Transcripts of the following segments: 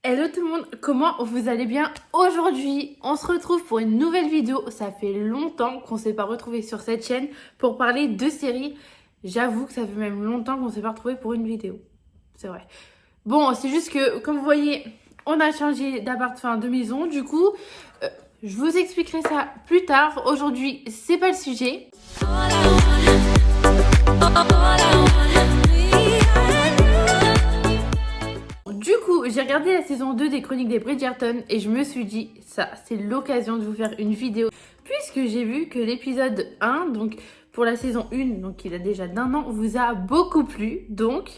Hello tout le monde, comment vous allez bien? Aujourd'hui, on se retrouve pour une nouvelle vidéo. Ça fait longtemps qu'on ne s'est pas retrouvé sur cette chaîne pour parler de séries. J'avoue que ça fait même longtemps qu'on ne s'est pas retrouvé pour une vidéo. C'est vrai. Bon, c'est juste que, comme vous voyez, on a changé de maison. Du coup, je vous expliquerai ça plus tard. Aujourd'hui, c'est pas le sujet. Du coup, j'ai regardé la saison 2 des Chroniques des Bridgerton et je me suis dit, ça, c'est l'occasion de vous faire une vidéo. Puisque j'ai vu que l'épisode 1, donc pour la saison 1, donc il a déjà d'un an, vous a beaucoup plu. Donc,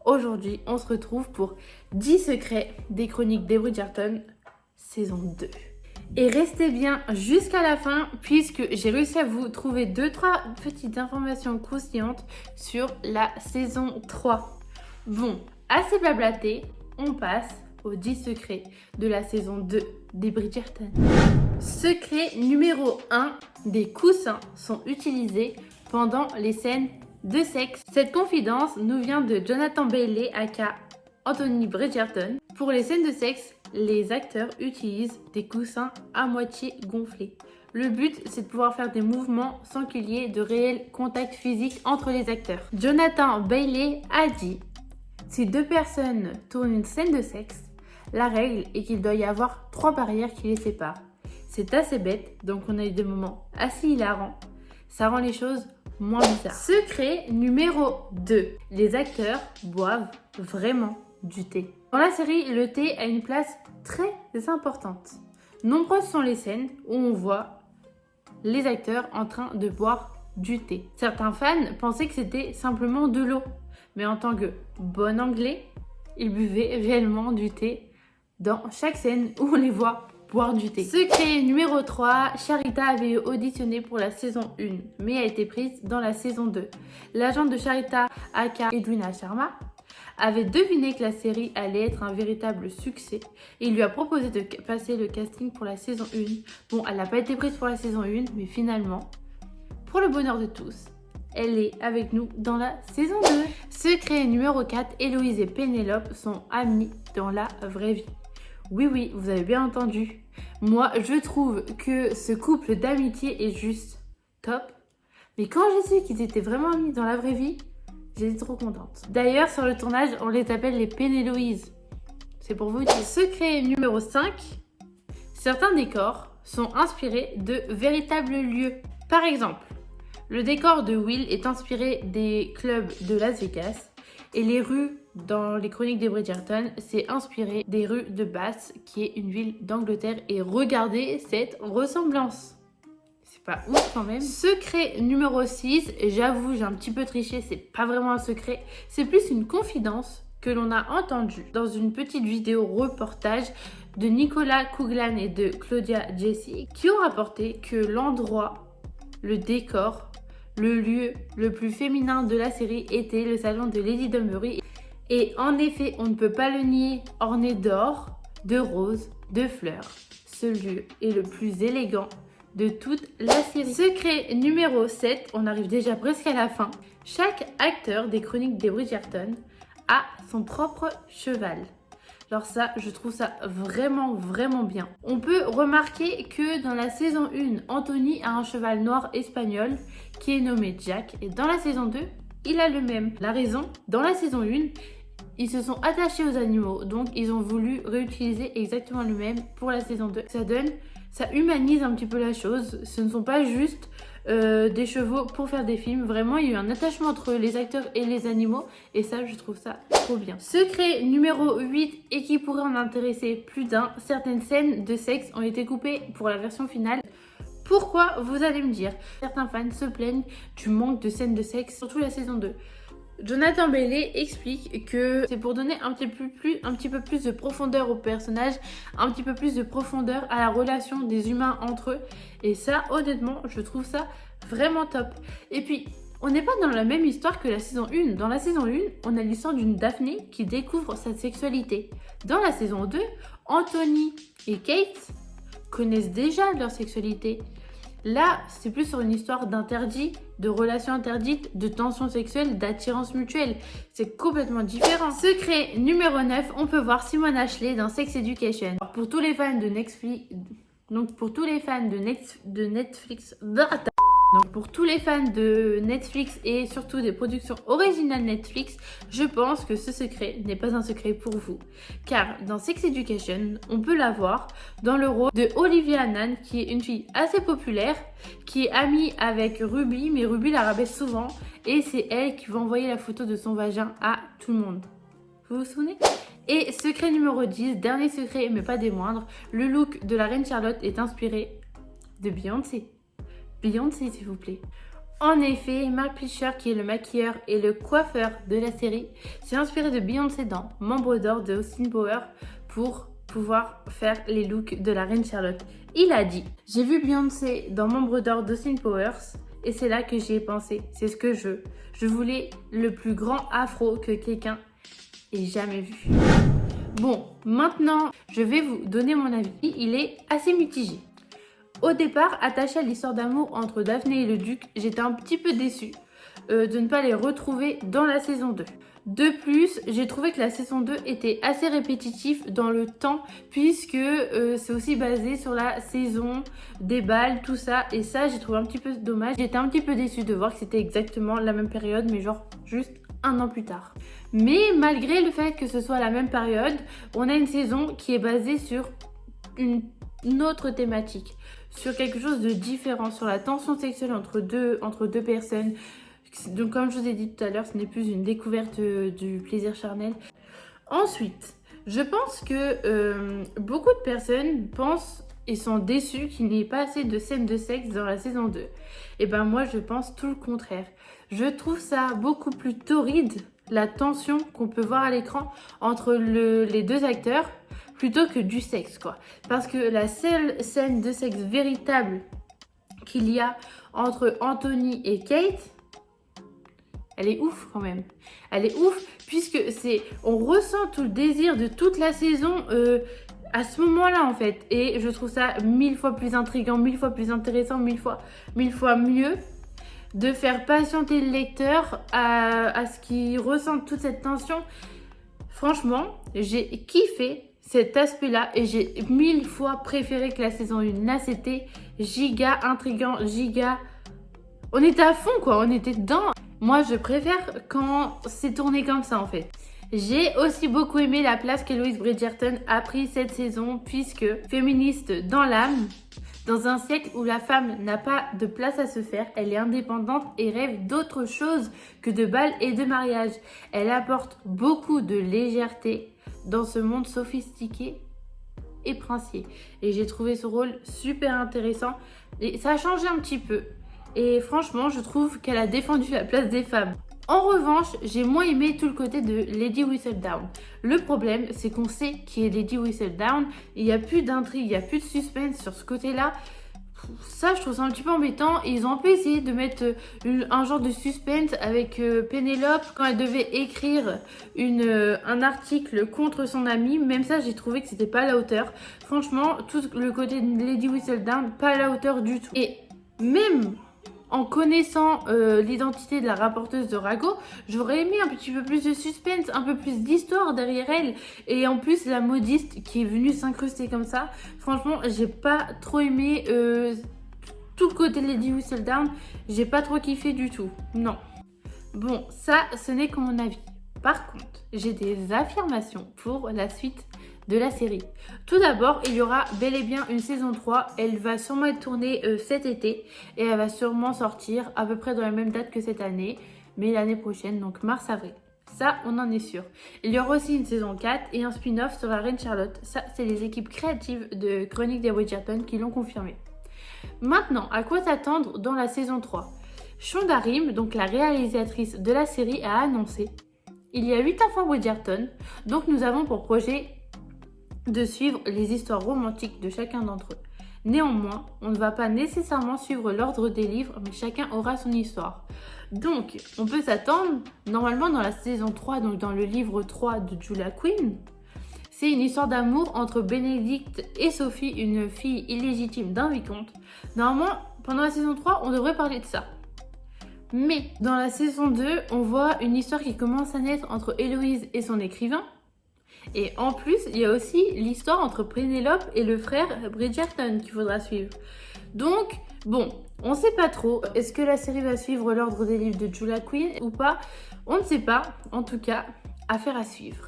aujourd'hui, on se retrouve pour 10 secrets des Chroniques des Bridgerton, saison 2. Et restez bien jusqu'à la fin puisque j'ai réussi à vous trouver 2-3 petites informations croustillantes sur la saison 3. Bon, assez blablaté, on passe aux 10 secrets de la saison 2 des Bridgerton. Secret numéro 1, des coussins sont utilisés pendant les scènes de sexe. Cette confidence nous vient de Jonathan Bailey aka Anthony Bridgerton. Pour les scènes de sexe, les acteurs utilisent des coussins à moitié gonflés. Le but, c'est de pouvoir faire des mouvements sans qu'il y ait de réel contact physique entre les acteurs. Jonathan Bailey a dit: si deux personnes tournent une scène de sexe, la règle est qu'il doit y avoir 3 barrières qui les séparent. C'est assez bête, donc on a eu des moments assez hilarants. Ça rend les choses moins bizarres. Secret numéro 2. Les acteurs boivent vraiment du thé. Dans la série, le thé a une place très importante. Nombreuses sont les scènes où on voit les acteurs en train de boire du thé. Certains fans pensaient que c'était simplement de l'eau. Mais en tant que bon anglais, ils buvaient réellement du thé dans chaque scène où on les voit boire du thé. Secret numéro 3, Charita avait auditionné pour la saison 1, mais a été prise dans la saison 2. L'agent de Charita, aka Edwina Sharma, avait deviné que la série allait être un véritable succès et il lui a proposé de passer le casting pour la saison 1. Bon, elle n'a pas été prise pour la saison 1, mais finalement, pour le bonheur de tous, elle est avec nous dans la saison 2. Secret numéro 4, Héloïse et Pénélope sont amies dans la vraie vie. Oui, vous avez bien entendu. Moi, je trouve que ce couple d'amitié est juste top. Mais quand j'ai su qu'ils étaient vraiment amis dans la vraie vie, j'étais trop contente. D'ailleurs, sur le tournage, on les appelle les Pénéloïse. C'est pour vous dire. Secret numéro 5, certains décors sont inspirés de véritables lieux. Par exemple, le décor de Will est inspiré des clubs de Las Vegas et les rues dans les Chroniques des Bridgerton, c'est inspiré des rues de Bath, qui est une ville d'Angleterre. Et regardez cette ressemblance. C'est pas ouf quand même. Secret numéro 6, j'avoue, j'ai un petit peu triché, c'est pas vraiment un secret. C'est plus une confidence que l'on a entendue dans une petite vidéo reportage de Nicolas Coughlan et de Claudia Jessie, qui ont rapporté que l'endroit, le décor, le lieu le plus féminin de la série était le salon de Lady Dunbury. Et en effet, on ne peut pas le nier, orné d'or, de roses, de fleurs. Ce lieu est le plus élégant de toute la série. Secret numéro 7, on arrive déjà presque à la fin. Chaque acteur des Chroniques des Bridgerton a son propre cheval. Alors ça, je trouve ça vraiment bien. On peut remarquer que dans la saison 1, Anthony a un cheval noir espagnol qui est nommé Jack. Et dans la saison 2, il a le même. La raison, dans la saison 1, ils se sont attachés aux animaux. Donc, ils ont voulu réutiliser exactement le même pour la saison 2. Ça humanise un petit peu la chose. Ce ne sont pas juste des chevaux pour faire des films. Vraiment, il y a eu un attachement entre les acteurs et les animaux. Et ça, je trouve ça trop bien. Secret numéro 8, et qui pourrait en intéresser plus d'un, certaines scènes de sexe ont été coupées pour la version finale. Pourquoi, vous allez me dire? Certains fans se plaignent du manque de scènes de sexe, surtout la saison 2. Jonathan Bailey explique que c'est pour donner un petit peu plus de profondeur au personnage, un petit peu plus de profondeur à la relation des humains entre eux. Et ça, honnêtement, je trouve ça vraiment top. Et puis, on n'est pas dans la même histoire que la saison 1. Dans la saison 1, on a l'histoire d'une Daphné qui découvre sa sexualité. Dans la saison 2, Anthony et Kate connaissent déjà leur sexualité. Là, c'est plus sur une histoire d'interdit, de relations interdites, de tensions sexuelles, d'attirance mutuelle. C'est complètement différent. Secret numéro 9, on peut voir Simone Ashley dans Sex Education. Alors, pour tous les fans de Netflix... Donc pour tous les fans de Netflix... Donc pour tous les fans de Netflix et surtout des productions originales Netflix, je pense que ce secret n'est pas un secret pour vous. Car dans Sex Education, on peut la voir dans le rôle de Olivia Annan, qui est une fille assez populaire, qui est amie avec Ruby, mais Ruby la rabaisse souvent et c'est elle qui va envoyer la photo de son vagin à tout le monde. Vous vous souvenez ? Et secret numéro 10, dernier secret mais pas des moindres, le look de la reine Charlotte est inspiré de Beyoncé. Beyoncé, s'il vous plaît. En effet, Mark Pilcher, qui est le maquilleur et le coiffeur de la série, s'est inspiré de Beyoncé dans Membre d'or de Austin Powers pour pouvoir faire les looks de la reine Charlotte. Il a dit « J'ai vu Beyoncé dans Membre d'or d'Austin Powers et c'est là que j'y ai pensé. C'est ce que je veux. Je voulais le plus grand afro que quelqu'un ait jamais vu. » Bon, maintenant, je vais vous donner mon avis. Il est assez mitigé. Au départ, attachée à l'histoire d'amour entre Daphné et le Duc, j'étais un petit peu déçue de ne pas les retrouver dans la saison 2. De plus, j'ai trouvé que la saison 2 était assez répétitive dans le temps puisque c'est aussi basé sur la saison des balles, tout ça. Et ça, j'ai trouvé un petit peu dommage. J'étais un petit peu déçue de voir que c'était exactement la même période, mais genre juste un an plus tard. Mais malgré le fait que ce soit la même période, on a une saison qui est basée sur une autre thématique, sur quelque chose de différent, sur la tension sexuelle entre deux personnes. Donc comme je vous ai dit tout à l'heure, ce n'est plus une découverte du plaisir charnel. Ensuite, je pense que beaucoup de personnes pensent et sont déçues qu'il n'y ait pas assez de scènes de sexe dans la saison 2. Et ben moi je pense tout le contraire. Je trouve ça beaucoup plus torride, la tension qu'on peut voir à l'écran entre les deux acteurs, plutôt que du sexe, quoi. Parce que la seule scène de sexe véritable qu'il y a entre Anthony et Kate, elle est ouf quand même. Elle est ouf puisque on ressent tout le désir de toute la saison à ce moment-là en fait. Et je trouve ça 1000 fois plus intriguant, 1000 fois plus intéressant, 1000 fois mieux de faire patienter le lecteur à ce qu'il ressente toute cette tension. Franchement, j'ai kiffé cet aspect-là et j'ai 1000 fois préféré que la saison 1. Là, c'était giga intriguant, giga... On était à fond, quoi. On était dedans. Moi, je préfère quand c'est tourné comme ça, en fait. J'ai aussi beaucoup aimé la place que Louise Bridgerton a pris cette saison puisque féministe dans l'âme, dans un siècle où la femme n'a pas de place à se faire, elle est indépendante et rêve d'autre chose que de bal et de mariage. Elle apporte beaucoup de légèreté dans ce monde sophistiqué et princier. Et j'ai trouvé ce rôle super intéressant. Et ça a changé un petit peu. Et franchement, je trouve qu'elle a défendu la place des femmes. En revanche, j'ai moins aimé tout le côté de Lady Whistledown. Le problème, c'est qu'on sait qui est Lady Whistledown. Il n'y a plus d'intrigue, il n'y a plus de suspense sur ce côté-là. Ça, je trouve ça un petit peu embêtant. Et ils ont un peu essayé de mettre un genre de suspense avec Pénélope quand elle devait écrire un article contre son amie. Même ça, j'ai trouvé que c'était pas à la hauteur. Franchement, tout le côté de Lady Whistledown, pas à la hauteur du tout. Et même en connaissant l'identité de la rapporteuse de Rago, j'aurais aimé un petit peu plus de suspense, un peu plus d'histoire derrière elle. Et en plus, la modiste qui est venue s'incruster comme ça, franchement, j'ai pas trop aimé tout le côté de Lady Whistledown. J'ai pas trop kiffé du tout, non. Bon, ça, ce n'est que mon avis. Par contre, j'ai des affirmations pour la suite de la série. Tout d'abord, il y aura bel et bien une saison 3. Elle va sûrement être tournée cet été et elle va sûrement sortir à peu près dans la même date que cette année, mais l'année prochaine, donc mars-avril. Ça, on en est sûr. Il y aura aussi une saison 4 et un spin-off sur la reine Charlotte. Ça, c'est les équipes créatives de Chroniques des Bridgerton qui l'ont confirmé. Maintenant, à quoi s'attendre dans la saison 3 ? Shonda Rhimes, donc la réalisatrice de la série, a annoncé: il y a 8 enfants Bridgerton, donc nous avons pour projet de suivre les histoires romantiques de chacun d'entre eux. Néanmoins, on ne va pas nécessairement suivre l'ordre des livres, mais chacun aura son histoire. Donc, on peut s'attendre, normalement dans la saison 3, donc dans le livre 3 de Julia Quinn, c'est une histoire d'amour entre Bénédicte et Sophie, une fille illégitime d'un vicomte. Normalement, pendant la saison 3, on devrait parler de ça. Mais dans la saison 2, on voit une histoire qui commence à naître entre Héloïse et son écrivain. Et en plus, il y a aussi l'histoire entre Pénélope et le frère Bridgerton qu'il faudra suivre. Donc, bon, on sait pas trop. Est-ce que la série va suivre l'ordre des livres de Julia Quinn ou pas? On ne sait pas. En tout cas, affaire à suivre.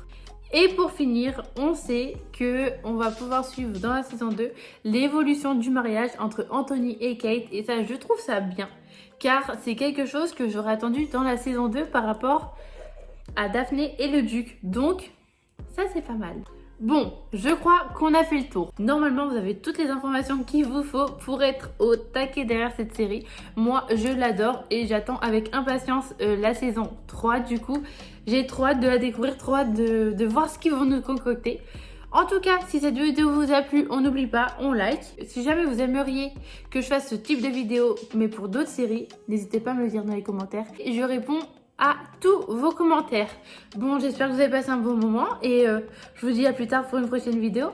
Et pour finir, on sait qu'on va pouvoir suivre dans la saison 2 l'évolution du mariage entre Anthony et Kate. Et ça, je trouve ça bien. Car c'est quelque chose que j'aurais attendu dans la saison 2 par rapport à Daphné et le duc. Donc, ça c'est pas mal. Bon, je crois qu'on a fait le tour. Normalement, vous avez toutes les informations qu'il vous faut pour être au taquet derrière cette série. Moi, je l'adore et j'attends avec impatience la saison 3 du coup. J'ai trop hâte de la découvrir, trop hâte de voir ce qu'ils vont nous concocter. En tout cas, si cette vidéo vous a plu, on n'oublie pas, on like. Si jamais vous aimeriez que je fasse ce type de vidéo, mais pour d'autres séries, n'hésitez pas à me le dire dans les commentaires. Et je réponds à tous vos commentaires. Bon, j'espère que vous avez passé un bon moment et je vous dis à plus tard pour une prochaine vidéo.